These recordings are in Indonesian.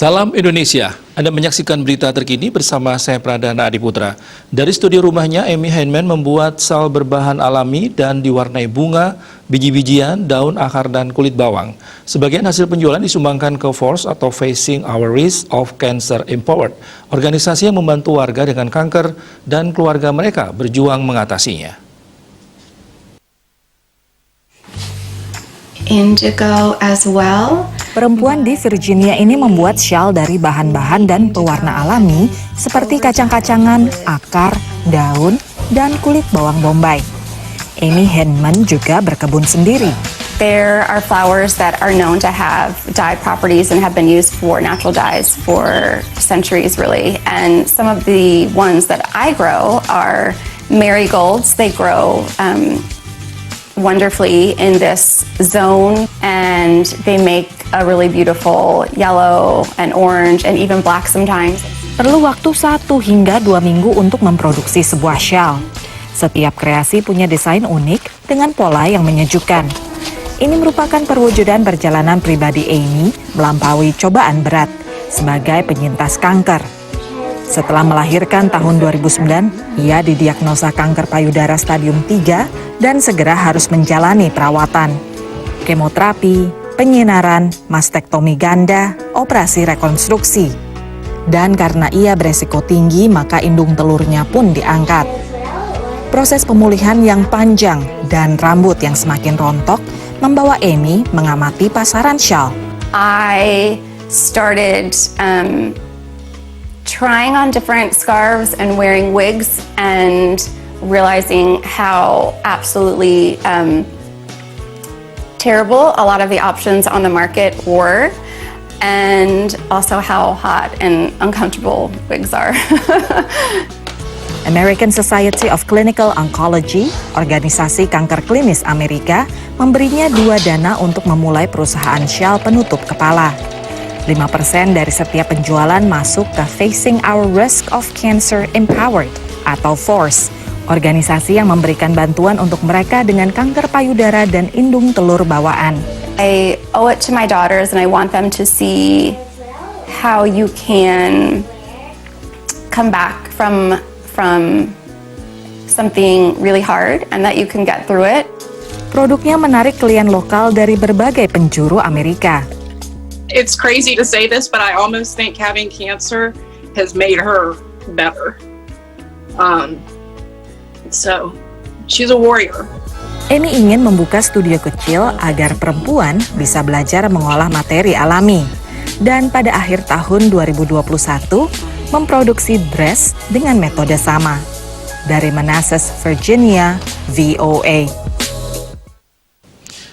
Salam Indonesia, Anda menyaksikan berita terkini bersama saya Pradana Adiputra. Dari studio rumahnya, Amy Heinemann membuat sal berbahan alami dan diwarnai bunga, biji-bijian, daun, akar, dan kulit bawang. Sebagian hasil penjualan disumbangkan ke FORCE atau Facing Our Risk of Cancer Empowered, organisasi yang membantu warga dengan kanker dan keluarga mereka berjuang mengatasinya. Indigo as well. Perempuan di Virginia ini membuat syal dari bahan-bahan dan pewarna alami seperti kacang-kacangan, akar, daun, dan kulit bawang bombay. Amy Heinemann juga berkebun sendiri. There are flowers that are known to have dye properties and have been used for natural dyes for centuries, really. And some of the ones that I grow are marigolds. They grow wonderfully in this zone, and they make a really beautiful yellow and orange and even black sometimes. Perlu waktu 1 hingga 2 minggu untuk memproduksi sebuah syal. Setiap kreasi punya desain unik dengan pola yang menyejukkan. Ini merupakan perwujudan perjalanan pribadi Amy melampaui cobaan berat sebagai penyintas kanker. Setelah melahirkan tahun 2009, ia didiagnosa kanker payudara stadium 3 dan segera harus menjalani perawatan. Kemoterapi, penyinaran, mastektomi ganda, operasi rekonstruksi. Dan karena ia beresiko tinggi, maka indung telurnya pun diangkat. Proses pemulihan yang panjang dan rambut yang semakin rontok membawa Amy mengamati pasaran syal. I started trying on different scarves and wearing wigs and realizing how absolutely terrible a lot of the options on the market were, and also how hot and uncomfortable wigs are. American Society of Clinical Oncology, organisasi kanker klinis Amerika, memberinya 2 dana untuk memulai perusahaan syal penutup kepala. 5% dari setiap penjualan masuk ke Facing Our Risk of Cancer Empowered atau FORCE, organisasi yang memberikan bantuan untuk mereka dengan kanker payudara dan indung telur bawaan. I owe it to my daughters, and I want them to see how you can come back from something really hard and that you can get through it. Produknya menarik klien lokal dari berbagai penjuru Amerika. It's crazy to say this, but I almost think having cancer has made her better. So, she's a warrior. Amy ingin membuka studio kecil agar perempuan bisa belajar mengolah materi alami. Dan pada akhir tahun 2021, memproduksi dress dengan metode sama. Dari Manassas, Virginia, VOA.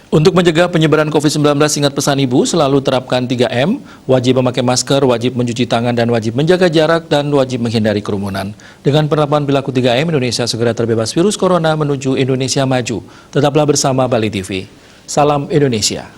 Untuk mencegah penyebaran COVID-19, ingat pesan Ibu, selalu terapkan 3M, wajib memakai masker, wajib mencuci tangan, dan wajib menjaga jarak, dan wajib menghindari kerumunan. Dengan penerapan perilaku 3M, Indonesia segera terbebas virus corona menuju Indonesia maju. Tetaplah bersama Bali TV. Salam Indonesia.